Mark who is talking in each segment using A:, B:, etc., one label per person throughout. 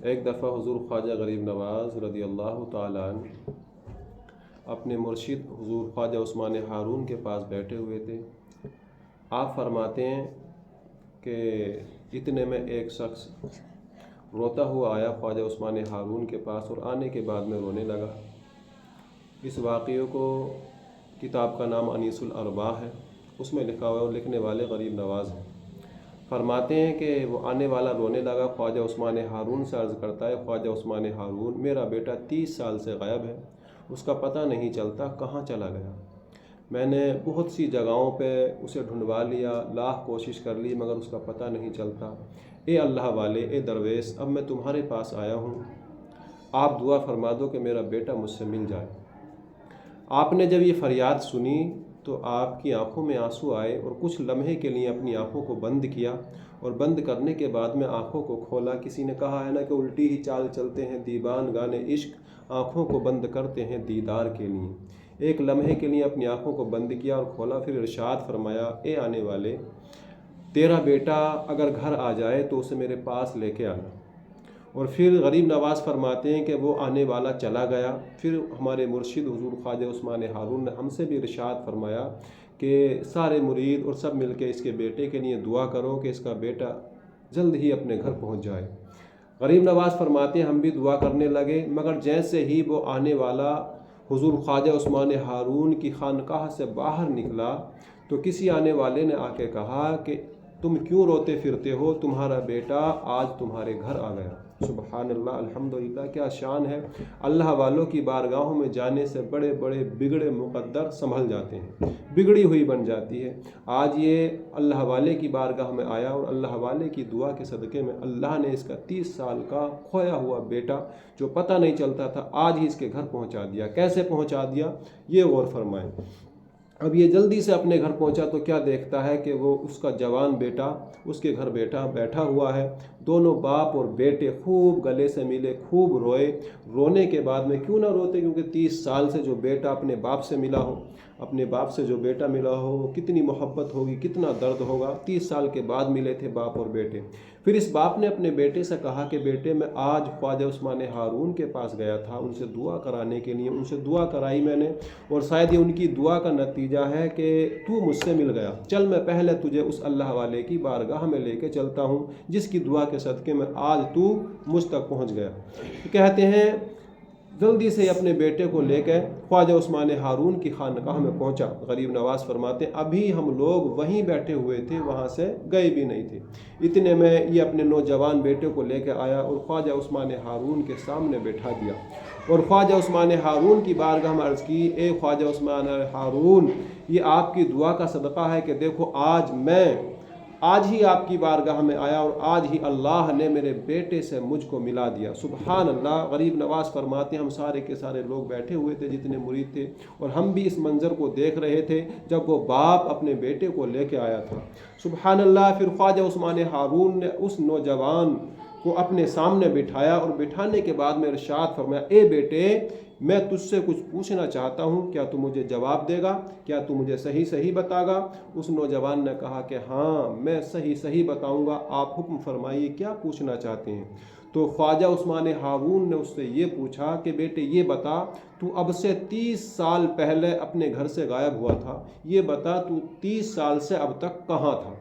A: ایک دفعہ حضور خواجہ غریب نواز رضی اللہ تعالیٰ عنہ اپنے مرشد حضور خواجہ عثمان ہارون کے پاس بیٹھے ہوئے تھے۔ آپ فرماتے ہیں کہ اتنے میں ایک شخص روتا ہوا آیا خواجہ عثمان ہارون کے پاس، اور آنے کے بعد میں رونے لگا۔ اس واقعے کو کتاب کا نام انیس الارباح ہے، اس میں لکھا ہوا ہے اور لکھنے والے غریب نواز ہیں۔ فرماتے ہیں کہ وہ آنے والا رونے لگا، خواجہ عثمان ہارون سے عرض کرتا ہے، خواجہ عثمان ہارون، میرا بیٹا 30 سال سے غائب ہے، اس کا پتہ نہیں چلتا کہاں چلا گیا۔ میں نے بہت سی جگہوں پہ اسے ڈھونڈوا لیا، لاکھ کوشش کر لی، مگر اس کا پتہ نہیں چلتا۔ اے اللہ والے، اے درویش، اب میں تمہارے پاس آیا ہوں، آپ دعا فرما دو کہ میرا بیٹا مجھ سے مل جائے۔ آپ نے جب یہ فریاد سنی تو آپ کی آنکھوں میں آنسو آئے، اور کچھ لمحے کے لیے اپنی آنکھوں کو بند کیا، اور بند کرنے کے بعد میں آنکھوں کو کھولا۔ کسی نے کہا ہے نا کہ الٹی ہی چال چلتے ہیں دیوان گانے عشق، آنکھوں کو بند کرتے ہیں دیدار کے لیے۔ ایک لمحے کے لیے اپنی آنکھوں کو بند کیا اور کھولا، پھر ارشاد فرمایا، اے آنے والے، تیرا بیٹا اگر گھر آ جائے تو اسے میرے پاس لے کے آنا۔ اور پھر غریب نواز فرماتے ہیں کہ وہ آنے والا چلا گیا۔ پھر ہمارے مرشد حضور خواجہ عثمان ہارون نے ہم سے بھی ارشاد فرمایا کہ سارے مرید اور سب مل کے اس کے بیٹے کے لیے دعا کرو کہ اس کا بیٹا جلد ہی اپنے گھر پہنچ جائے۔ غریب نواز فرماتے ہیں ہم بھی دعا کرنے لگے، مگر جیسے ہی وہ آنے والا حضور خواجہ عثمان ہارون کی خانقاہ سے باہر نکلا تو کسی آنے والے نے آ کے کہا کہ تم کیوں روتے پھرتے ہو، تمہارا بیٹا آج تمہارے گھر آ گیا۔ سبحان اللہ، الحمدللہ، کیا شان ہے۔ اللہ والوں کی بارگاہوں میں جانے سے بڑے بڑے بگڑے مقدر سنبھل جاتے ہیں، بگڑی ہوئی بن جاتی ہے۔ آج یہ اللہ والے کی بارگاہ میں آیا، اور اللہ والے کی دعا کے صدقے میں اللہ نے اس کا 30 سال کا کھویا ہوا بیٹا جو پتہ نہیں چلتا تھا، آج ہی اس کے گھر پہنچا دیا۔ کیسے پہنچا دیا یہ غور فرمائیں۔ اب یہ جلدی سے اپنے گھر پہنچا تو کیا دیکھتا ہے کہ وہ اس کا جوان بیٹا اس کے گھر بیٹھا ہوا ہے۔ دونوں باپ اور بیٹے خوب گلے سے ملے، خوب روئے۔ رونے کے بعد میں کیوں نہ روتے، کیونکہ 30 سال سے جو بیٹا اپنے باپ سے ملا ہو، اپنے باپ سے جو بیٹا ملا ہو، کتنی محبت ہوگی، کتنا درد ہوگا۔ 30 سال کے بعد ملے تھے باپ اور بیٹے۔ پھر اس باپ نے اپنے بیٹے سے کہا کہ بیٹے، میں آج خواجہ عثمان ہارون کے پاس گیا تھا ان سے دعا کرانے کے لیے، ان سے دعا کرائی میں نے، اور شاید یہ ان کی دعا کا نتیجہ ہے کہ تو مجھ سے مل گیا۔ چل میں پہلے تجھے اس اللہ والے کی بارگاہ میں لے کے چلتا ہوں جس کی دعا کے صدقے میں آج تو مجھ تک پہنچ گیا۔ کہتے ہیں جلدی سے اپنے بیٹے کو لے کے خواجہ عثمان ہارون کی خانقاہ میں پہنچا۔ غریب نواز فرماتے ہیں ابھی ہم لوگ وہیں بیٹھے ہوئے تھے، وہاں سے گئے بھی نہیں تھے، اتنے میں یہ اپنے نوجوان بیٹے کو لے کے آیا اور خواجہ عثمان ہارون کے سامنے بیٹھا دیا، اور خواجہ عثمان ہارون کی بارگاہ میں عرض کی، اے خواجہ عثمان ہارون، یہ آپ کی دعا کا صدقہ ہے کہ دیکھو آج ہی آپ کی بارگاہ میں آیا، اور آج ہی اللہ نے میرے بیٹے سے مجھ کو ملا دیا۔ سبحان اللہ۔ غریب نواز فرماتے ہیں ہم سارے کے سارے لوگ بیٹھے ہوئے تھے جتنے مرید تھے، اور ہم بھی اس منظر کو دیکھ رہے تھے جب وہ باپ اپنے بیٹے کو لے کے آیا تھا۔ سبحان اللہ۔ پھر خواجہ عثمان ہارون نے اس نوجوان کو اپنے سامنے بٹھایا، اور بٹھانے کے بعد میں ارشاد فرمایا، اے بیٹے، میں تجھ سے کچھ پوچھنا چاہتا ہوں، کیا تو مجھے جواب دے گا؟ کیا تو مجھے صحیح بتا گا؟ اس نوجوان نے کہا کہ ہاں میں صحیح بتاؤں گا، آپ حکم فرمائیے کیا پوچھنا چاہتے ہیں۔ تو خواجہ عثمان ہارون نے اس سے یہ پوچھا کہ بیٹے یہ بتا، تو اب سے 30 سال پہلے اپنے گھر سے غائب ہوا تھا، یہ بتا تو 30 سال سے اب تک کہاں تھا؟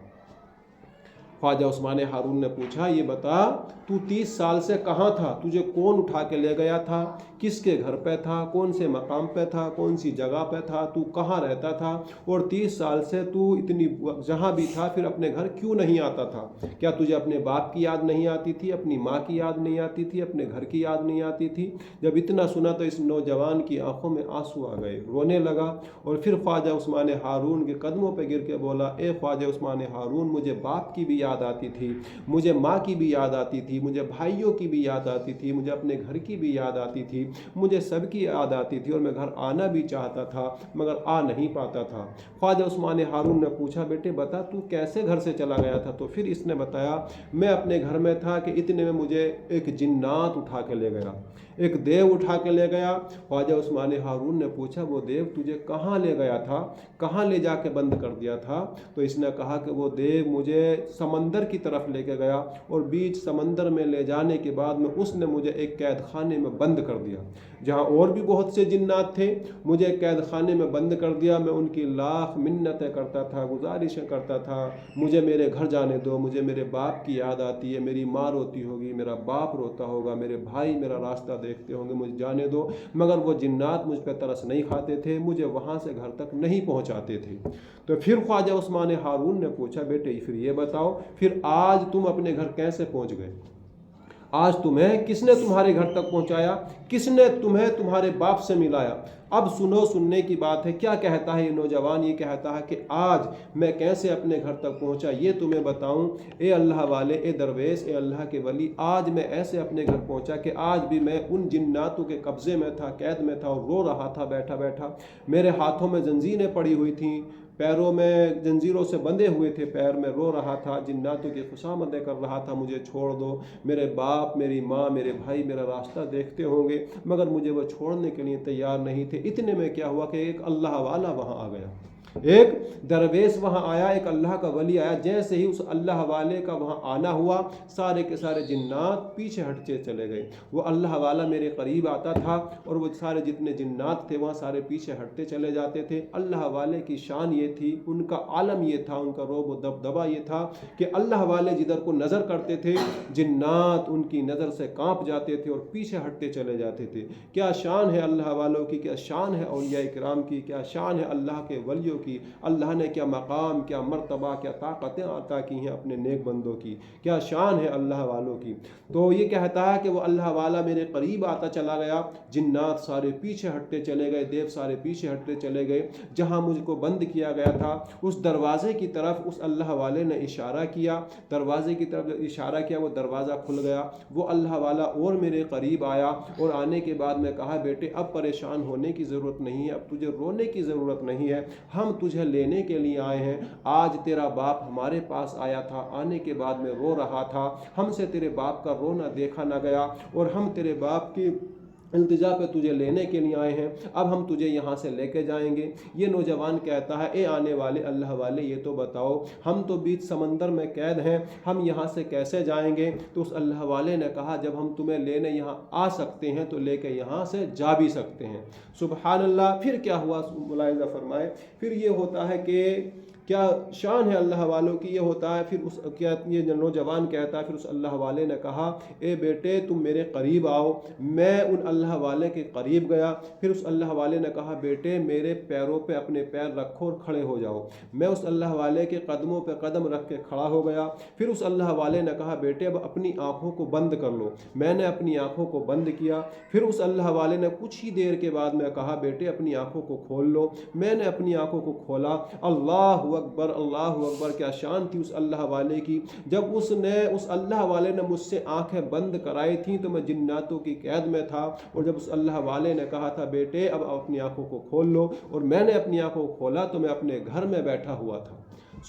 A: خواجہ عثمان ہارون نے پوچھا یہ بتا تو 30 سال سے کہاں تھا، تجھے کون اٹھا کے لے گیا تھا، کس کے گھر پہ تھا، کون سے مقام پہ تھا، کون سی جگہ پہ تھا، تو کہاں رہتا تھا، اور 30 سال سے تو اتنی جہاں بھی تھا پھر اپنے گھر کیوں نہیں آتا تھا؟ کیا تجھے اپنے باپ کی یاد نہیں آتی تھی، اپنی ماں کی یاد نہیں آتی تھی، اپنے گھر کی یاد نہیں آتی تھی؟ جب اتنا سنا تو اس نوجوان کی آنکھوں میں آنسو آ گئے، رونے لگا، اور پھر خواجہ عثمان ہارون کے قدموں پہ گر کے بولا، اے خواجہ عثمان ہارون، مجھے باپ کی بھی یاد آتی تھی، مجھے ماں کی بھی یاد آتی تھی، مجھے بھائیوں کی بھی یاد آتی تھی، مجھے اپنے گھر کی بھی یاد آتی تھی، مجھے سب کی یاد آتی تھی اور میں گھر آنا بھی چاہتا تھا مگر آ نہیں پاتا تھا۔ خواجہ عثمان ہارون نے پوچھا بیٹے بتا تو کیسے گھر سے چلا گیا تھا؟ تو پھر اس نے بتایا میں اپنے گھر میں تھا کہ اتنے میں مجھے ایک جنات اٹھا کے لے گیا، ایک دیو اٹھا کے لے گیا۔ خواجہ عثمان ہارون نے پوچھا وہ دیو تجھے کہاں لے گیا تھا، کہاں لے جا کے بند کر دیا تھا؟ تو اس نے کہا کہ وہ دیو مجھے سمندر کی طرف لے کے گیا اور بیچ سمندر میں لے جانے کے بعد میں اس نے مجھے ایک قید خانے میں بند کر دیا، جہاں اور بھی بہت سے جنات تھے، مجھے قید خانے میں بند کر دیا۔ میں ان کی لاکھ منتیں کرتا تھا، گزارشیں کرتا تھا، مجھے میرے گھر جانے دو، مجھے میرے باپ کی یاد آتی ہے، میری ماں روتی ہوگی، میرا باپ روتا ہوگا، میرے بھائی میرا راستہ دیکھتے ہوں گے، مجھے جانے دو۔ مگر وہ جنات مجھ پہ ترس نہیں کھاتے تھے، مجھے وہاں سے گھر تک نہیں پہنچاتے تھے۔ تو پھر خواجہ عثمان ہارون نے پوچھا بیٹے پھر یہ بتاؤ پھر آج تم اپنے گھر کیسے پہنچ گئے؟ آج تمہیں کس نے تمہارے گھر تک پہنچایا؟ کس نے تمہیں تمہارے باپ سے ملایا؟ اب سنو، سننے کی بات ہے۔ کیا کہتا ہے یہ نوجوان؟ یہ کہتا ہے کہ آج میں کیسے اپنے گھر تک پہنچا یہ تمہیں بتاؤں۔ اے اللہ والے، اے درویش، اے اللہ کے ولی، آج میں ایسے اپنے گھر پہنچا کہ آج بھی میں ان جناتوں کے قبضے میں تھا، قید میں تھا اور رو رہا تھا بیٹھا بیٹھا۔ میرے ہاتھوں میں زنجیریں پڑی ہوئی تھیں، پیروں میں زنجیروں سے بندھے ہوئے تھے، پیر میں رو رہا تھا، جناتوں کی خوشامدیں کر رہا تھا، مجھے چھوڑ دو، میرے باپ، میری ماں، میرے بھائی میرا راستہ دیکھتے ہوں گے، مگر مجھے وہ چھوڑنے کے لیے تیار نہیں تھے۔ اتنے میں کیا ہوا کہ ایک اللہ والا وہاں آ گیا، ایک درویش وہاں آیا، ایک اللہ کا ولی آیا۔ جیسے ہی اس اللہ والے کا وہاں آنا ہوا، سارے کے سارے جنات پیچھے ہٹتے چلے گئے۔ وہ اللہ والا میرے قریب آتا تھا اور وہ سارے جتنے جنات تھے وہاں سارے پیچھے ہٹتے چلے جاتے تھے۔ اللہ والے کی شان یہ تھی، ان کا عالم یہ تھا، ان کا رعب و دبدبہ یہ تھا کہ اللہ والے جدھر کو نظر کرتے تھے جنات ان کی نظر سے کانپ جاتے تھے اور پیچھے ہٹتے چلے جاتے تھے۔ کیا شان ہے اللہ والوں کی، کیا شان ہے اولیاء کرام کی، کیا شان ہے اللہ کے ولیوں کی۔ اللہ نے کیا مقام، کیا مرتبہ، کیا طاقتیں عطا کی ہیں اپنے نیک بندوں کی، کیا شان ہے اللہ والوں کی۔ تو یہ کہتا ہے کہ وہ اللہ والا میرے قریب آتا چلا گیا، جنات سارے پیچھے ہٹتے چلے گئے، دیو سارے پیچھے ہٹتے چلے گئے۔ جہاں مجھ کو بند کیا گیا تھا اس دروازے کی طرف اس اللہ والے نے اشارہ کیا، دروازے کی طرف اشارہ کیا، وہ دروازہ کھل گیا۔ وہ اللہ والا اور میرے قریب آیا اور آنے کے بعد میں کہا بیٹے اب پریشان ہونے کی ضرورت نہیں ہے، اب تجھے رونے کی ضرورت نہیں ہے، ہم تجھے لینے کے لیے آئے ہیں۔ آج تیرا باپ ہمارے پاس آیا تھا، آنے کے بعد میں رو رہا تھا، ہم سے تیرے باپ کا رونا دیکھا نہ گیا اور ہم تیرے باپ کی التجا پہ تجھے لینے کے لیے آئے ہیں، اب ہم تجھے یہاں سے لے کے جائیں گے۔ یہ نوجوان کہتا ہے اے آنے والے اللہ والے یہ تو بتاؤ، ہم تو بیچ سمندر میں قید ہیں، ہم یہاں سے کیسے جائیں گے؟ تو اس اللہ والے نے کہا جب ہم تمہیں لینے یہاں آ سکتے ہیں تو لے کے یہاں سے جا بھی سکتے ہیں۔ سبحان اللہ۔ پھر کیا ہوا ملاحظہ فرمائے، پھر یہ ہوتا ہے کہ کیا شان ہے اللہ والوں کی، یہ ہوتا ہے پھر یہ نوجوان کہتا ہے پھر اس اللہ والے نے کہا اے بیٹے تم میرے قریب آؤ۔ میں ان اللہ والے کے قریب گیا، پھر اس اللہ والے نے کہا بیٹے میرے پیروں پہ اپنے پیر رکھو اور کھڑے ہو جاؤ۔ میں اس اللہ والے کے قدموں پہ قدم رکھ کے کھڑا ہو گیا۔ پھر اس اللہ والے نے کہا بیٹے اب اپنی آنکھوں کو بند کر لو۔ میں نے اپنی آنکھوں کو بند کیا۔ پھر اس اللہ والے نے کچھ ہی دیر کے بعد میں کہا بیٹے اپنی آنکھوں کو کھول لو۔ میں نے اپنی آنکھوں کو کھولا۔ اللہ اکبر، اللہ اکبر، کیا شان تھی اس اللہ والے کی۔ جب اس اللہ والے نے مجھ سے آنکھیں بند کرائی تھیں تو میں جناتوں کی قید میں تھا، اور جب اس اللہ والے نے کہا تھا بیٹے اب اپنی آنکھوں کو کھول لو، اور میں نے اپنی آنکھوں کو کھولا تو میں اپنے گھر میں بیٹھا ہوا تھا۔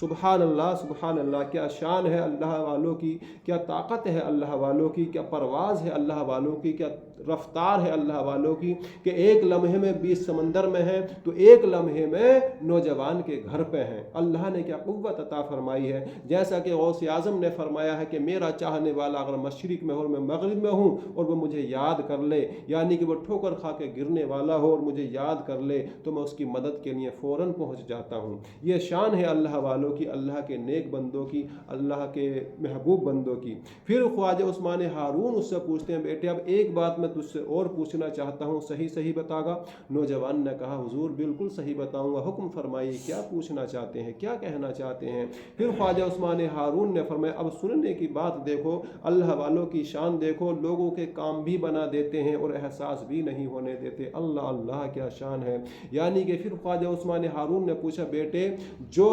A: سبحان اللہ، سبحان اللہ۔ کیا شان ہے اللہ والوں کی، کیا طاقت ہے اللہ والوں کی، کیا پرواز ہے اللہ والوں کی، کیا رفتار ہے اللہ والوں کی کہ ایک لمحے میں 20 سمندر میں ہیں تو ایک لمحے میں نوجوان کے گھر پہ ہیں۔ اللہ نے کیا قوت عطا فرمائی ہے، جیسا کہ غوث اعظم نے فرمایا ہے کہ میرا چاہنے والا اگر مشرق میں ہو اور میں مغرب میں ہوں اور وہ مجھے یاد کر لے، یعنی کہ وہ ٹھوکر کھا کے گرنے والا ہو اور مجھے یاد کر لے تو میں اس کی مدد کے لیے فوراً پہنچ جاتا ہوں۔ یہ شان ہے اللہ والوں کی، اللہ کے نیک بندوں کی، اللہ کے محبوب بندوں کی۔ پھر خواجہ عثمان ہارون اس سے پوچھتے ہیں بیٹے اب ایک بات میں تجھ سے اور پوچھنا چاہتا ہوں، صحیح بتا گا؟ نوجوان نے کہا حضور بالکل صحیح بتاؤں گا، حکم فرمائیے کیا پوچھنا چاہتے ہیں، کیا کہنا چاہتے ہیں؟ پھر خواجہ عثمان ہارون نے فرمایا اب سننے کی بات دیکھو، اللہ والوں کی شان دیکھو، لوگوں کے کام بھی بنا دیتے ہیں اور احساس بھی نہیں ہونے دیتے۔ اللہ اللہ کیا شان ہے۔ یعنی کہ پھر خواجہ عثمان ہارون نے پوچھا بیٹے جو